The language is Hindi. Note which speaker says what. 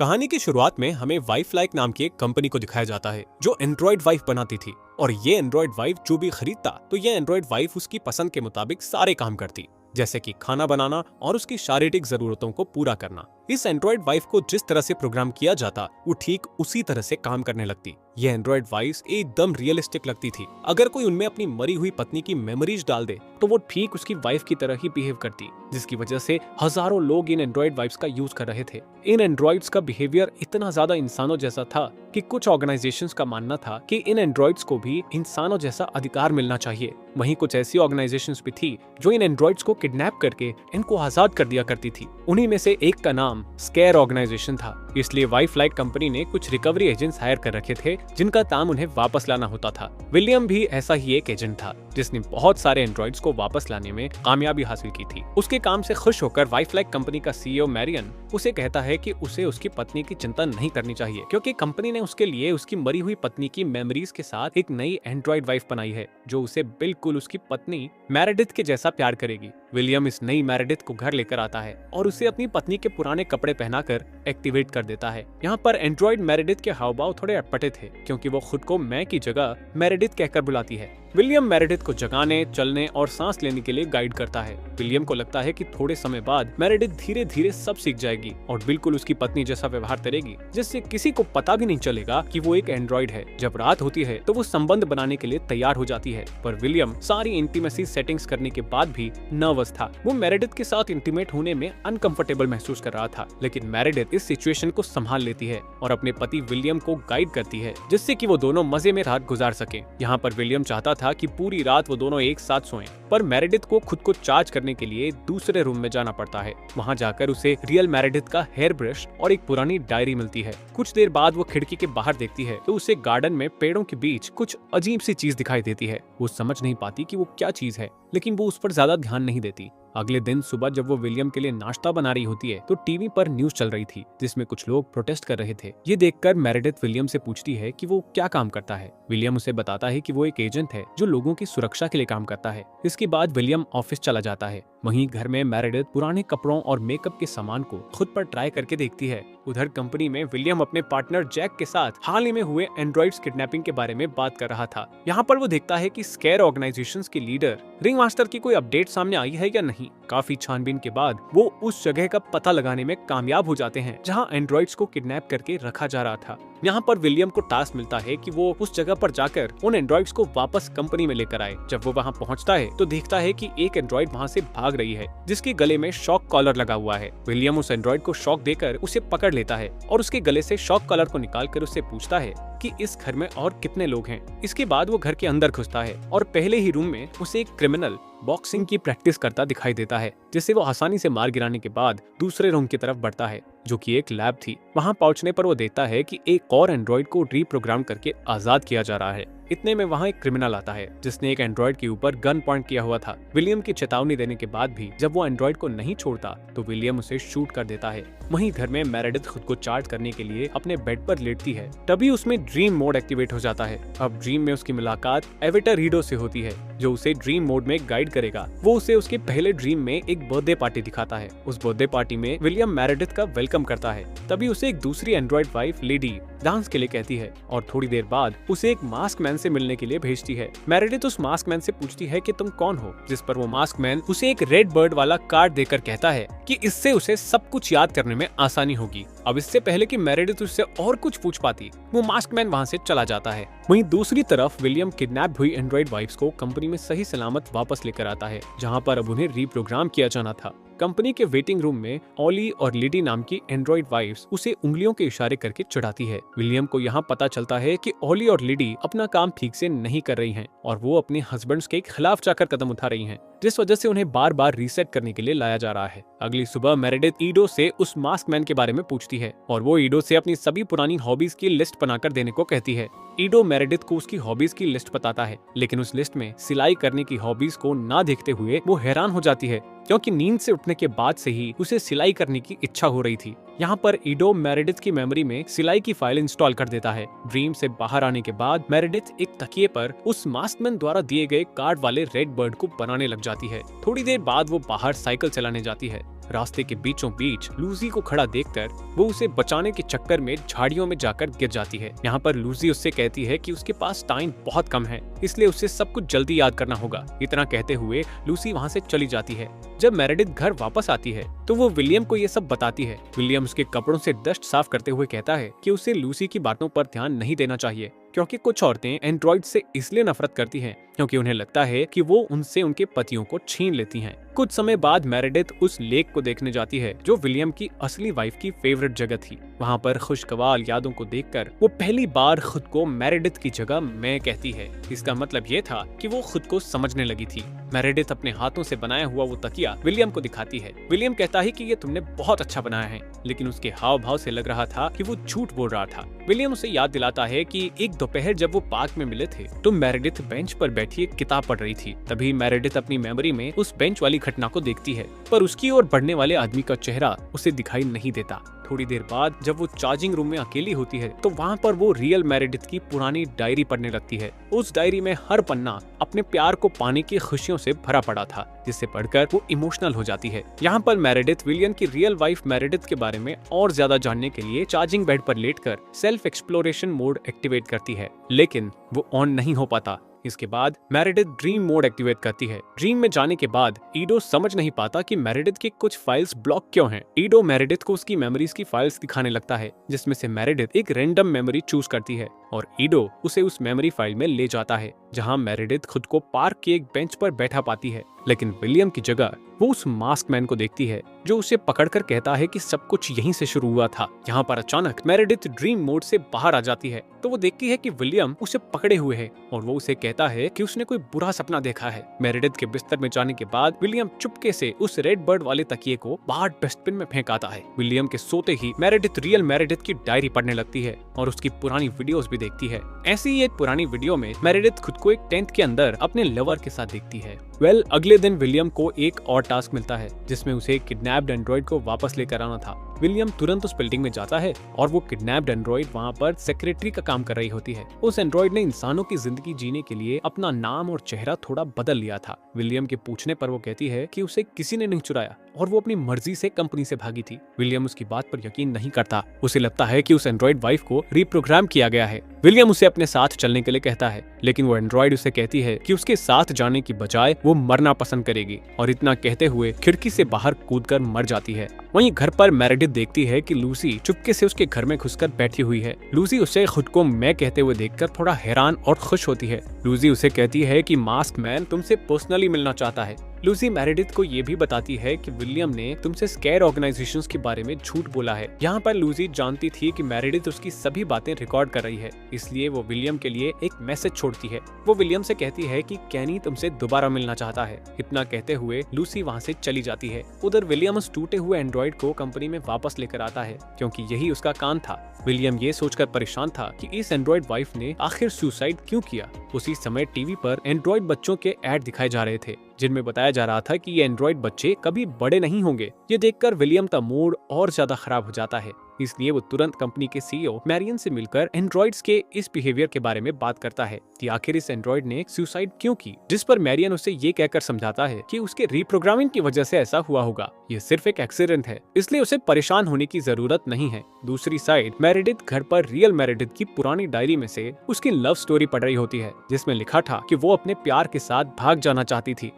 Speaker 1: कहानी की शुरुआत में हमें वाइफ लाइक नाम की एक कंपनी को दिखाया जाता है जो एंड्रॉइड वाइफ बनाती थी। और ये एंड्रॉइड वाइफ जो भी खरीदता तो ये एंड्रॉइड वाइफ उसकी पसंद के मुताबिक सारे काम करती, जैसे कि खाना बनाना और उसकी शारीरिक जरूरतों को पूरा करना। इस एंड्रॉइड वाइफ को जिस तरह से प्रोग्राम किया जाता वो ठीक उसी तरह से काम करने लगती। ये एंड्रॉइड वाइफ एकदम रियलिस्टिक लगती थी। अगर कोई उनमें अपनी मरी हुई पत्नी की मेमोरीज डाल दे तो वो ठीक उसकी वाइफ की तरह ही बिहेव करती, जिसकी वजह से हजारों लोग इन एंड्रॉइड वाइफ्स का यूज कर रहे थे। इन एंड्रॉइड्स का बिहेवियर इतना ज्यादा इंसानों जैसा था कि कुछ ऑर्गेनाइजेशंस का मानना था कि इन एंड्रॉइड्स को भी इंसानों जैसा अधिकार मिलना चाहिए। वहीं कुछ ऐसी ऑर्गेनाइजेशंस भी थी जो इन एंड्रॉइड्स को किडनैप करके इनको आजाद कर दिया करती थी। उन्हीं में से एक का नाम स्केयर ऑर्गेनाइजेशन था। इसलिए वाइफ लाइक कंपनी ने कुछ रिकवरी एजेंट्स हायर कर रखे थे जिनका काम उन्हें वापस लाना होता था। विलियम भी ऐसा ही एक एजेंट था जिसने बहुत सारे एंड्रॉइड्स को वापस लाने में कामयाबी हासिल की थी। उसके काम से खुश होकर वाइफ लाइक कंपनी का सीईओ मैरियन उसे कहता है कि उसे उसकी पत्नी की चिंता नहीं करनी चाहिए, क्योंकि कंपनी ने उसके लिए उसकी मरी हुई पत्नी की मेमोरीज के साथ एक नई एंड्रॉइड वाइफ बनाई है जो उसे बिल्कुल उसकी पत्नी मेरेडिथ के जैसा प्यार करेगी। विलियम इस नई मेरेडिथ को घर लेकर आता है और उसे अपनी पत्नी के पुराने कपड़े पहनाकर एक्टिवेट कर देता है। यहाँ पर एंड्रॉइड मेरेडिथ के हाव भाव थोड़े अटपटे थे क्योंकि वो खुद को मैं की जगह मेरेडिथ कहकर बुलाती है। विलियम मेरेडिथ को जगाने, चलने और सांस लेने के लिए गाइड करता है। विलियम को लगता है कि थोड़े समय बाद मेरेडिथ धीरे धीरे सब सीख जाएगी और बिल्कुल उसकी पत्नी जैसा व्यवहार करेगी, जिससे किसी को पता भी नहीं चलेगा कि वो एक एंड्रॉइड है। जब रात होती है तो वो संबंध बनाने के लिए तैयार हो जाती है, पर विलियम सारी इंटीमेसी सेटिंग्स करने के बाद भी नर्वस था। वो मेरेडिथ के साथ इंटीमेट होने में अनकंफर्टेबल महसूस कर रहा था, लेकिन मेरेडिथ इस सिचुएशन को संभाल लेती है और अपने पति विलियम को गाइड करती है, जिससे कि वो दोनों मजे में रात गुजार सके। यहाँ पर विलियम चाहता था कि पूरी रात वो दोनों एक साथ सोएं, पर मेरेडिथ को खुद को चार्ज करने के लिए दूसरे रूम में जाना पड़ता है। वहाँ जाकर उसे रियल मेरेडिथ का हेयर ब्रश और एक पुरानी डायरी मिलती है। कुछ देर बाद वो खिड़की के बाहर देखती है तो उसे गार्डन में पेड़ों के बीच कुछ अजीब सी चीज दिखाई देती है। वो समझ नहीं पाती कि वो क्या चीज है, लेकिन वो उस पर ज्यादा ध्यान नहीं देती। अगले दिन सुबह जब वो विलियम के लिए नाश्ता बना रही होती है तो टीवी पर न्यूज चल रही थी जिसमें कुछ लोग प्रोटेस्ट कर रहे थे। ये देखकर मेरेडिथ विलियम से पूछती है कि वो क्या काम करता है। विलियम उसे बताता है कि वो एक एजेंट है जो लोगों की सुरक्षा के लिए काम करता है। इसके बाद विलियम ऑफिस चला जाता है। वहीं घर में मेरेडिथ पुराने कपड़ों और मेकअप के सामान को खुद पर ट्राई करके देखती है। उधर कंपनी में विलियम अपने पार्टनर जैक के साथ हाल ही में हुए एंड्रॉइड्स किडनैपिंग के बारे में बात कर रहा था। यहाँ पर वो देखता है कि स्केयर ऑर्गेनाइजेशंस के लीडर रिंग मास्टर की कोई अपडेट सामने आई है या नहीं। काफी छानबीन के बाद वो उस जगह का पता लगाने में कामयाब हो जाते हैं जहाँ एंड्रॉइड्स को किडनैप करके रखा जा रहा था। यहाँ पर विलियम को टास्क मिलता है कि वो उस जगह पर जाकर उन एंड्रॉइड्स को वापस कंपनी में लेकर आए। जब वो वहाँ पहुँचता है तो देखता है कि एक एंड्रॉइड वहाँ से भाग रही है जिसके गले में शॉक कॉलर लगा हुआ है। विलियम उस एंड्रॉइड को शॉक देकर उसे पकड़ लेता है और उसके गले से शॉक कॉलर को निकालकर उससे पूछता है कि इस घर में और कितने लोग हैं। इसके बाद वो घर के अंदर घुसता है और पहले ही रूम में उसे एक क्रिमिनल बॉक्सिंग की प्रैक्टिस करता दिखाई देता है, जिसे वो आसानी से मार गिराने के बाद दूसरे रूम की तरफ बढ़ता है जो कि एक लैब थी। वहां पहुंचने पर वो देखता है कि एक और एंड्रॉइड को रीप्रोग्राम करके आजाद किया जा रहा है। इतने में वहां एक क्रिमिनल आता है जिसने एक एंड्रॉइड के ऊपर गन पॉइंट किया हुआ था। विलियम की चेतावनी देने के बाद भी जब वो एंड्रॉइड को नहीं छोड़ता तो विलियम उसे शूट कर देता है। वहीं घर में मेरेडिथ खुद को चार्ज करने के लिए अपने बेड पर लेटती है। तभी उसमें ड्रीम मोड एक्टिवेट हो जाता है। अब ड्रीम में उसकी मुलाकात एविटर रीडो से होती है जो उसे ड्रीम मोड में गाइड करेगा। वो उसे उसके पहले ड्रीम में एक बर्थडे पार्टी दिखाता है। उस बर्थडे पार्टी में विलियम मेरेडिथ का वेलकम करता है। तभी उसे एक दूसरी एंड्रॉइड वाइफ लेडी डांस के लिए कहती है और थोड़ी देर बाद उसे एक मास्क मैन से मिलने के लिए भेजती है। मेरेडिथ उस मास्क मैन से पूछती है कि तुम कौन हो, जिस पर वो मास्क मैन उसे एक रेड बर्ड वाला कार्ड देकर कहता है कि इससे उसे सब कुछ याद करने में आसानी होगी। अब इससे पहले कि मेरेडिथ उससे और कुछ पूछ पाती वो मास्क मैन वहाँ से चला जाता है। वहीं दूसरी तरफ विलियम किडनैप हुई एंड्रॉइड वाइफ्स को कंपनी में सही सलामत वापस लेकर आता है, जहाँ पर अब उन्हें रीप्रोग्राम किया जाना था। कंपनी के वेटिंग रूम में ओली और लिडी नाम की एंड्रॉइड वाइफ्स उसे उंगलियों के इशारे करके चिढ़ाती है। विलियम को यहाँ पता चलता है कि ओली और लिडी अपना काम ठीक से नहीं कर रही हैं और वो अपने हस्बैंड्स के खिलाफ जाकर कदम उठा रही हैं, जिस वजह से उन्हें बार बार रीसेट करने के लिए लाया जा रहा है। अगली सुबह मेरेडिथ ईडो से उस मास्क मैन के बारे में पूछती है और वो ईडो से अपनी सभी पुरानी हॉबीज की लिस्ट बनाकर देने को कहती है। ईडो मेरेडिथ को उसकी हॉबीज की लिस्ट बताता है, लेकिन उस लिस्ट में सिलाई करने की हॉबीज को ना देखते हुए वो हैरान हो जाती है क्योंकि नींद से उठने के बाद से ही उसे सिलाई करने की इच्छा हो रही थी। यहाँ पर ईडो मेरेडिथ की मेमोरी में सिलाई की फाइल इंस्टॉल कर देता है। ड्रीम से बाहर आने के बाद मेरेडिथ एक तकिए पर उस मास्कमैन द्वारा दिए गए कार्ड वाले रेड बर्ड को बनाने लग जाती है। थोड़ी देर बाद वो बाहर साइकिल चलाने जाती है। रास्ते के बीचों बीच लूसी को खड़ा देखकर वो उसे बचाने के चक्कर में झाड़ियों में जाकर गिर जाती है। यहाँ पर लूसी उससे कहती है कि उसके पास टाइम बहुत कम है, इसलिए उसे सब कुछ जल्दी याद करना होगा। इतना कहते हुए लूसी वहाँ से चली जाती है। जब मेरेडिथ घर वापस आती है तो वो विलियम को ये सब बताती है। विलियम उसके कपड़ों से डस्ट साफ करते हुए कहता है कि उसे लूसी की बातों पर ध्यान नहीं देना चाहिए, क्योंकि कुछ औरतें एंड्रॉइड से इसलिए नफरत करती हैं क्योंकि उन्हें लगता है कि वो उनसे उनके पतियों को छीन लेती हैं। कुछ समय बाद मेरेडिथ उस लेक को देखने जाती है जो विलियम की असली वाइफ की फेवरेट जगह थी। वहाँ पर खुशगवार यादों को देखकर वो पहली बार खुद को मेरेडिथ की जगह मैं कहती है। इसका मतलब ये था कि वो खुद को समझने लगी थी। मेरेडिथ अपने हाथों से बनाया हुआ वो तकिया विलियम को दिखाती है। विलियम कहता है कि ये तुमने बहुत अच्छा बनाया है, लेकिन उसके हाव भाव से लग रहा था कि वो झूठ बोल रहा था। विलियम उसे याद दिलाता है कि एक दोपहर जब वो पार्क में मिले थे तो मेरेडिथ बेंच पर बैठी एक किताब पढ़ रही थी। तभी मेरेडिथ अपनी मेमोरी में उस बेंच वाली घटना को देखती है, पर उसकी ओर बढ़ने वाले आदमी का चेहरा उसे दिखाई नहीं देता। थोड़ी देर बाद जब वो चार्जिंग रूम में अकेली होती है तो वहाँ पर वो रियल मेरेडिथ की पुरानी डायरी पढ़ने लगती है। उस डायरी में हर पन्ना अपने प्यार को पाने की खुशियों से भरा पड़ा था, जिसे पढ़कर वो इमोशनल हो जाती है। यहाँ पर मेरेडिथ विलियम की रियल वाइफ मेरेडिथ के बारे में और ज्यादा जानने के लिए चार्जिंग बेड पर लेटकर सेल्फ एक्सप्लोरेशन मोड एक्टिवेट करती है, लेकिन वो ऑन नहीं हो पाता। इसके बाद मेरेडिथ ड्रीम मोड एक्टिवेट करती है। ड्रीम में जाने के बाद ईडो समझ नहीं पाता कि मेरेडिथ की कुछ फाइल्स ब्लॉक क्यों हैं। ईडो मेरेडिथ को उसकी मेमोरीज की फाइल्स दिखाने लगता है, जिसमें से मेरेडिथ एक रैंडम मेमोरी चूज करती है और ईडो उसे उस मेमोरी फाइल में ले जाता है, जहां मेरेडिथ खुद को पार्क के एक बेंच पर बैठा पाती है। लेकिन विलियम की जगह वो उस मास्क मैन को देखती है जो उसे पकड़कर कहता है कि सब कुछ यहीं से शुरू हुआ था। यहाँ पर अचानक मेरेडिथ ड्रीम मोड से बाहर आ जाती है तो वो देखती है कि विलियम उसे पकड़े हुए है और वो उसे कहता है कि उसने कोई बुरा सपना देखा है। मेरेडिथ के बिस्तर में जाने के बाद विलियम चुपके से उस रेड बर्ड वाले तकिए को बाहर डस्टबिन में फेंक आता है। विलियम के सोते ही मेरेडिथ रियल मेरेडिथ की डायरी पढ़ने लगती है और उसकी पुरानी वीडियोस भी देखती है। ऐसी ही एक पुरानी वीडियो में मेरेडिथ खुद को एक टेंट के अंदर अपने लवर के साथ देखती है। अगले दिन विलियम को एक और टास्क मिलता है जिसमें उसे किडनैप्ड एंड्रॉइड को वापस लेकर आना था। विलियम तुरंत उस बिल्डिंग में जाता है और वो किडनैप्ड एंड्रॉइड वहाँ पर सेक्रेटरी का काम कर रही होती है। उस एंड्रॉइड ने इंसानों की जिंदगी जीने के लिए अपना नाम और चेहरा थोड़ा बदल लिया था। विलियम के पूछने पर वो कहती है कि उसे किसी ने नहीं चुराया और वो अपनी मर्जी से कंपनी से भागी थी। विलियम उसकी बात पर यकीन नहीं करता। उसे लगता है कि उस एंड्रॉइड वाइफ को रिप्रोग्राम किया गया है। विलियम उसे अपने साथ चलने के लिए कहता है, लेकिन वो एंड्रॉइड उसे कहती है कि उसके साथ जाने की बजाय वो मरना पसंद करेगी और इतना कहते हुए खिड़की से बाहर कूदकर मर जाती है। वहीं घर पर मेरेडिथ देखती है कि लूसी चुपके से उसके घर में घुसकर बैठी हुई है। लूसी उसे खुद को मैं कहते हुए देखकर थोड़ा हैरान और खुश होती है। लूसी उसे कहती है कि मास्क मैन तुमसे पर्सनली मिलना चाहता है। लूसी मेरेडिथ को ये भी बताती है कि विलियम ने तुमसे स्कैर ऑर्गेनाइजेशंस के बारे में झूठ बोला है। यहाँ पर लूसी जानती थी कि मेरेडिथ उसकी सभी बातें रिकॉर्ड कर रही है, इसलिए वो विलियम के लिए एक मैसेज छोड़ती है। वो विलियम से कहती है कि कैनी तुमसे दोबारा मिलना चाहता है। इतना कहते हुए लूसी वहाँ से चली जाती है। उधर विलियम उस टूटे हुए एंड्रॉइड को कंपनी में वापस लेकर आता है, क्योंकि यही उसका काम था। विलियम ये सोचकर परेशान था कि इस एंड्रॉइड वाइफ ने आखिर सुसाइड क्यों किया। उसी समय टीवी पर एंड्रॉइड बच्चों के ऐड दिखाए जा रहे थे, जिनमें बताया जा रहा था कि ये एंड्रॉइड बच्चे कभी बड़े नहीं होंगे। ये देखकर विलियम का मूड और ज्यादा खराब हो जाता है, इसलिए वो तुरंत कंपनी के सीईओ मैरियन से मिलकर एंड्रॉइड्स के इस बिहेवियर के बारे में बात करता है कि आखिर इस एंड्रॉइड ने सुसाइड क्यों की। जिस पर मैरियन उसे ये कहकर समझाता है कि उसके रिप्रोग्रामिंग की वजह से ऐसा हुआ होगा, ये सिर्फ एक एक्सीडेंट है, इसलिए उसे परेशान होने की जरूरत नहीं है। दूसरी साइड मेरेडिथ घर पर रियल मेरेडिथ की पुरानी डायरी में से उसकी लव स्टोरी पढ़ रही होती है, जिसमें लिखा था कि वो अपने प्यार के साथ भाग जाना चाहती थी,